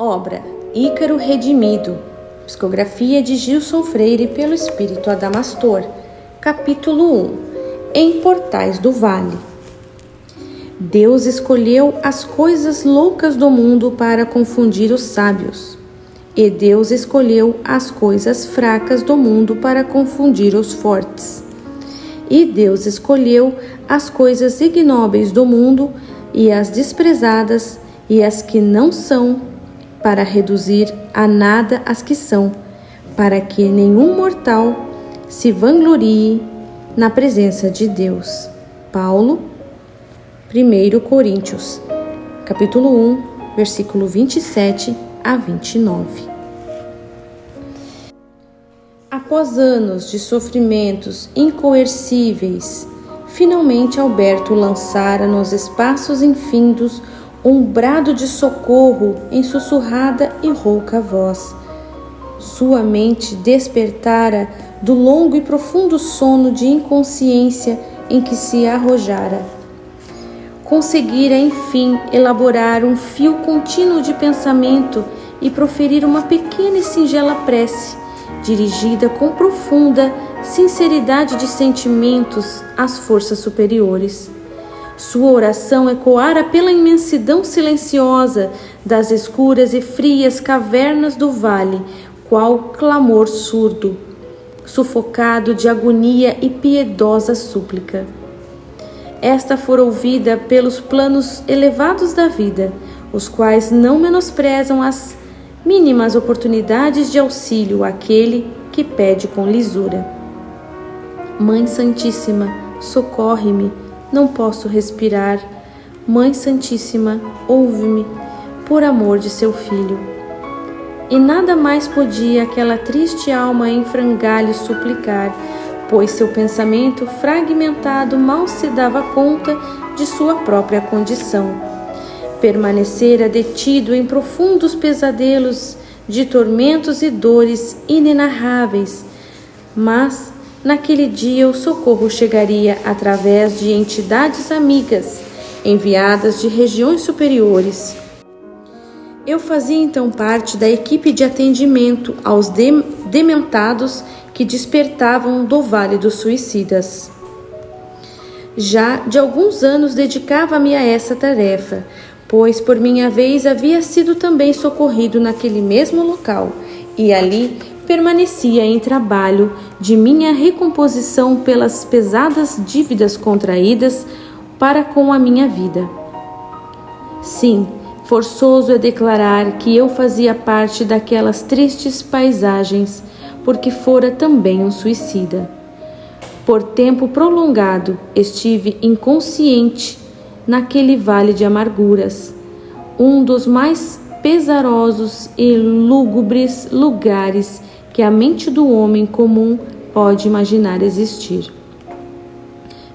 Obra Ícaro Redimido, psicografia de Gilson Freire pelo Espírito Adamastor, capítulo 1, Em Portais do Vale. Deus escolheu as coisas loucas do mundo para confundir os sábios, e Deus escolheu as coisas fracas do mundo para confundir os fortes. E Deus escolheu as coisas ignóbeis do mundo e as desprezadas e as que não são, para reduzir a nada as que são, para que nenhum mortal se vanglorie na presença de Deus. Paulo, 1 Coríntios, capítulo 1, versículo 27 a 29. Após anos de sofrimentos incoercíveis, finalmente Alberto lançara nos espaços infindos um brado de socorro em sussurrada e rouca voz. Sua mente despertara do longo e profundo sono de inconsciência em que se arrojara. Conseguira, enfim, elaborar um fio contínuo de pensamento e proferir uma pequena e singela prece, dirigida com profunda sinceridade de sentimentos às forças superiores. Sua oração ecoara pela imensidão silenciosa das escuras e frias cavernas do vale, qual clamor surdo, sufocado de agonia e piedosa súplica. Esta fora ouvida pelos planos elevados da vida, os quais não menosprezam as mínimas oportunidades de auxílio àquele que pede com lisura. Mãe Santíssima, socorre-me, não posso respirar. Mãe Santíssima, ouve-me, por amor de seu filho. E nada mais podia aquela triste alma em frangalhos suplicar, pois seu pensamento fragmentado mal se dava conta de sua própria condição. Permanecera detido em profundos pesadelos de tormentos e dores inenarráveis, mas naquele dia o socorro chegaria através de entidades amigas, enviadas de regiões superiores. Eu fazia então parte da equipe de atendimento aos dementados que despertavam do Vale dos Suicidas. Já de alguns anos dedicava-me a essa tarefa, pois por minha vez havia sido também socorrido naquele mesmo local, e ali permanecia em trabalho de minha recomposição pelas pesadas dívidas contraídas para com a minha vida. Sim, forçoso é declarar que eu fazia parte daquelas tristes paisagens, porque fora também um suicida. Por tempo prolongado estive inconsciente naquele vale de amarguras, um dos mais pesarosos e lúgubres lugares que a mente do homem comum pode imaginar existir.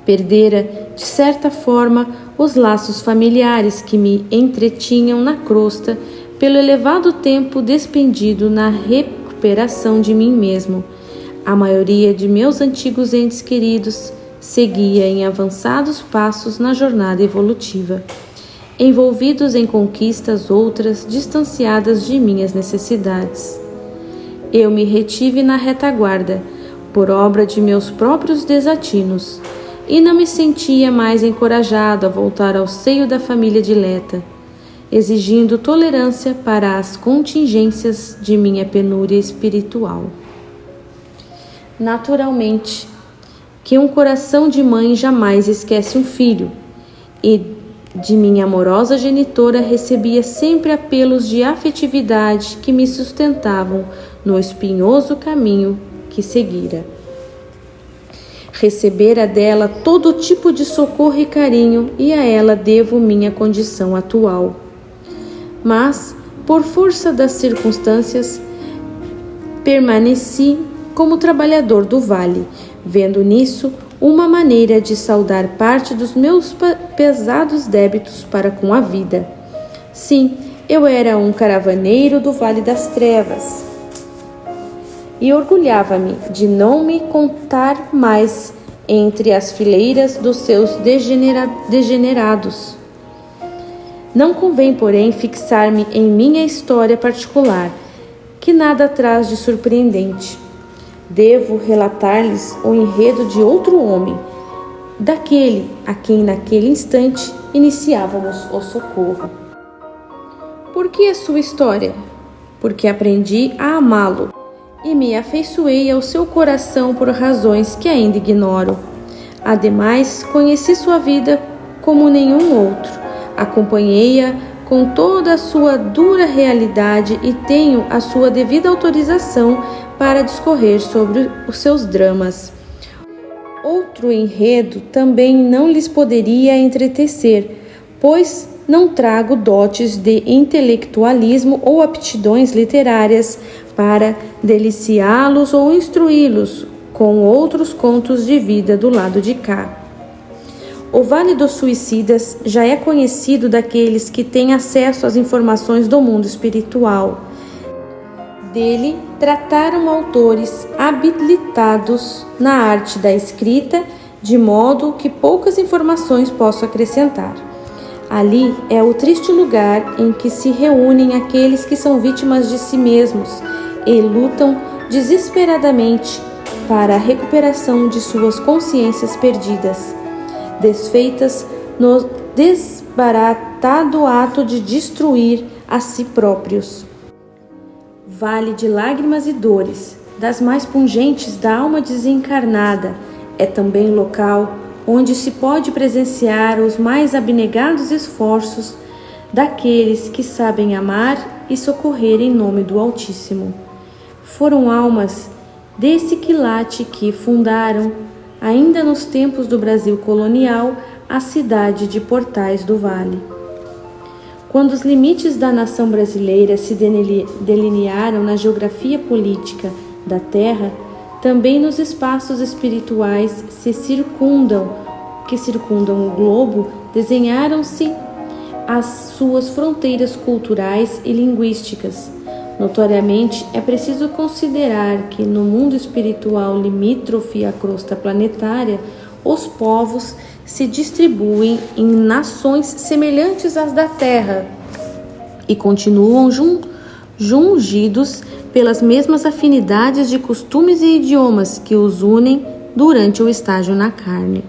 Perdera, de certa forma, os laços familiares que me entretinham na crosta pelo elevado tempo despendido na recuperação de mim mesmo. A maioria de meus antigos entes queridos seguia em avançados passos na jornada evolutiva, envolvidos em conquistas outras distanciadas de minhas necessidades. Eu me retive na retaguarda, por obra de meus próprios desatinos, e não me sentia mais encorajado a voltar ao seio da família dileta, exigindo tolerância para as contingências de minha penúria espiritual. Naturalmente, que um coração de mãe jamais esquece um filho, e de minha amorosa genitora recebia sempre apelos de afetividade que me sustentavam no espinhoso caminho que seguira. Recebera dela todo tipo de socorro e carinho, e a ela devo minha condição atual. Mas, por força das circunstâncias, permaneci como trabalhador do vale, vendo nisso uma maneira de saldar parte dos meus pesados débitos para com a vida. Sim, eu era um caravaneiro do Vale das Trevas, e orgulhava-me de não me contar mais entre as fileiras dos seus degenerados. Não convém, porém, fixar-me em minha história particular, que nada traz de surpreendente. Devo relatar-lhes o enredo de outro homem, daquele a quem naquele instante iniciávamos o socorro. Por que a sua história? Porque aprendi a amá-lo e me afeiçoei ao seu coração por razões que ainda ignoro. Ademais, conheci sua vida como nenhum outro, acompanhei-a com toda a sua dura realidade e tenho a sua devida autorização para discorrer sobre os seus dramas. Outro enredo também não lhes poderia entretecer, pois não trago dotes de intelectualismo ou aptidões literárias para deliciá-los ou instruí-los com outros contos de vida do lado de cá. O Vale dos Suicidas já é conhecido daqueles que têm acesso às informações do mundo espiritual. Dele trataram autores habilitados na arte da escrita, de modo que poucas informações posso acrescentar. Ali é o triste lugar em que se reúnem aqueles que são vítimas de si mesmos e lutam desesperadamente para a recuperação de suas consciências perdidas, desfeitas no desbaratado ato de destruir a si próprios. Vale de lágrimas e dores, das mais pungentes da alma desencarnada, é também local onde se pode presenciar os mais abnegados esforços daqueles que sabem amar e socorrer em nome do Altíssimo. Foram almas desse quilate que fundaram, ainda nos tempos do Brasil colonial, a cidade de Portais do Vale. Quando os limites da nação brasileira se delinearam na geografia política da terra, também nos espaços espirituais que circundam o globo, desenharam-se as suas fronteiras culturais e linguísticas. Notoriamente, é preciso considerar que no mundo espiritual limítrofe à crosta planetária, os povos se distribuem em nações semelhantes às da Terra e continuam jungidos pelas mesmas afinidades de costumes e idiomas que os unem durante o estágio na carne,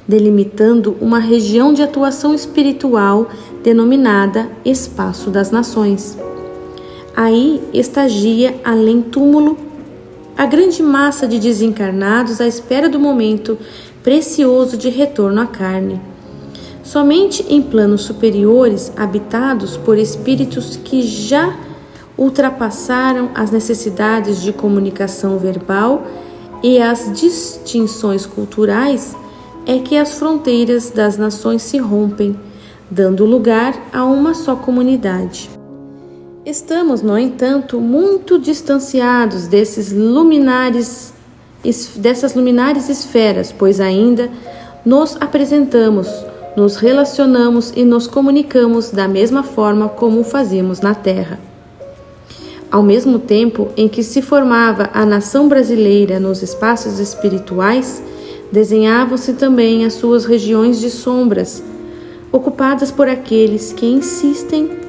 delimitando uma região de atuação espiritual denominada Espaço das Nações. Aí estagia, além túmulo, a grande massa de desencarnados à espera do momento precioso de retorno à carne. Somente em planos superiores, habitados por espíritos que já ultrapassaram as necessidades de comunicação verbal e as distinções culturais, é que as fronteiras das nações se rompem, dando lugar a uma só comunidade. Estamos, no entanto, muito distanciados dessas luminares esferas, pois ainda nos apresentamos, nos relacionamos e nos comunicamos da mesma forma como o fazemos na Terra. Ao mesmo tempo em que se formava a nação brasileira nos espaços espirituais, desenhavam-se também as suas regiões de sombras, ocupadas por aqueles que insistem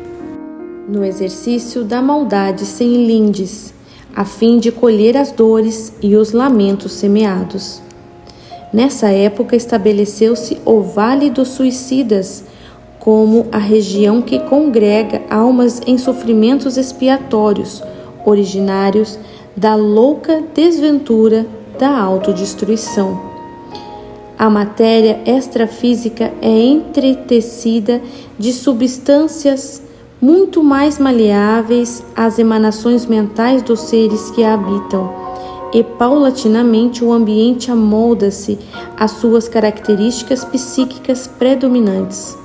no exercício da maldade sem lindes, a fim de colher as dores e os lamentos semeados. Nessa época estabeleceu-se o Vale dos Suicidas como a região que congrega almas em sofrimentos expiatórios, originários da louca desventura da autodestruição. A matéria extrafísica é entretecida de substâncias muito mais maleáveis às emanações mentais dos seres que a habitam, e paulatinamente o ambiente amolda-se às suas características psíquicas predominantes.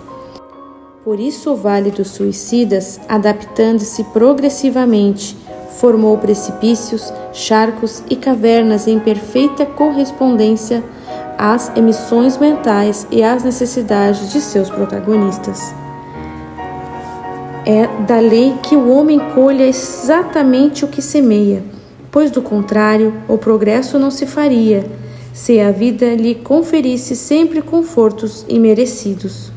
Por isso o Vale dos Suicidas, adaptando-se progressivamente, formou precipícios, charcos e cavernas em perfeita correspondência às emissões mentais e às necessidades de seus protagonistas. É da lei que o homem colha exatamente o que semeia, pois do contrário o progresso não se faria, se a vida lhe conferisse sempre confortos imerecidos.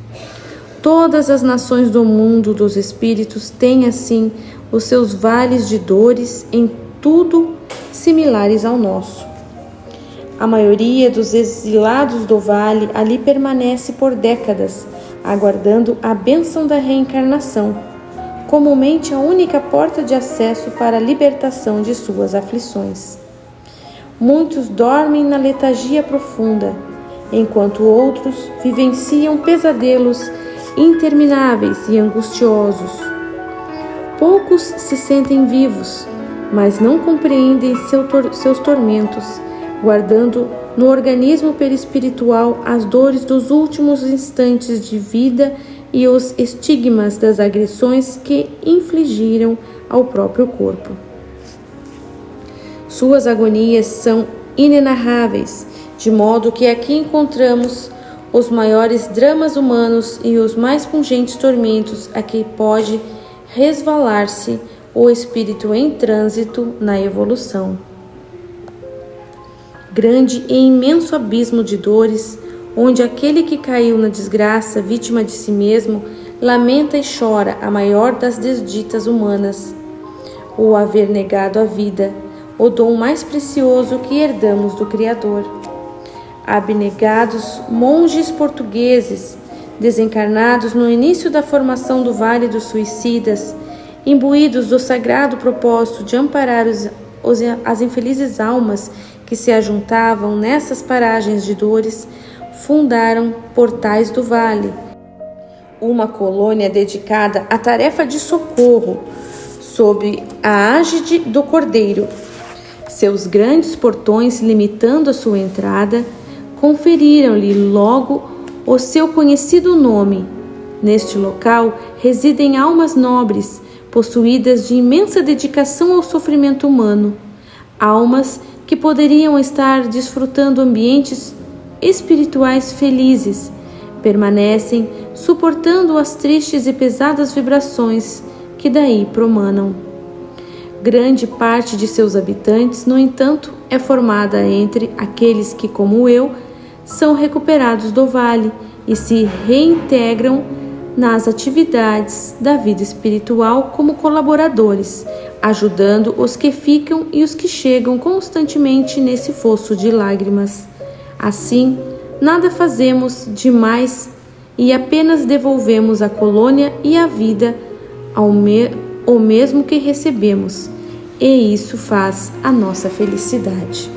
Todas as nações do mundo dos espíritos têm, assim, os seus vales de dores, em tudo similares ao nosso. A maioria dos exilados do vale ali permanece por décadas, aguardando a bênção da reencarnação, comumente a única porta de acesso para a libertação de suas aflições. Muitos dormem na letargia profunda, enquanto outros vivenciam pesadelos intermináveis e angustiosos. Poucos se sentem vivos, mas não compreendem seus tormentos, guardando no organismo perispiritual as dores dos últimos instantes de vida e os estigmas das agressões que infligiram ao próprio corpo. Suas agonias são inenarráveis, de modo que aqui encontramos os maiores dramas humanos e os mais pungentes tormentos a que pode resvalar-se o espírito em trânsito na evolução. Grande e imenso abismo de dores, onde aquele que caiu na desgraça, vítima de si mesmo, lamenta e chora a maior das desditas humanas, o haver negado a vida, o dom mais precioso que herdamos do Criador. Abnegados monges portugueses, desencarnados no início da formação do Vale dos Suicidas, imbuídos do sagrado propósito de amparar as infelizes almas que se ajuntavam nessas paragens de dores, fundaram Portais do Vale, uma colônia dedicada à tarefa de socorro, sob a égide do Cordeiro. Seus grandes portões, limitando a sua entrada, conferiram-lhe logo o seu conhecido nome. Neste local residem almas nobres, possuídas de imensa dedicação ao sofrimento humano, almas que poderiam estar desfrutando ambientes espirituais felizes, permanecem suportando as tristes e pesadas vibrações que daí promanam. Grande parte de seus habitantes, no entanto, é formada entre aqueles que, como eu, são recuperados do vale e se reintegram nas atividades da vida espiritual como colaboradores, ajudando os que ficam e os que chegam constantemente nesse fosso de lágrimas. Assim, nada fazemos demais e apenas devolvemos à colônia e à vida o mesmo que recebemos, e isso faz a nossa felicidade.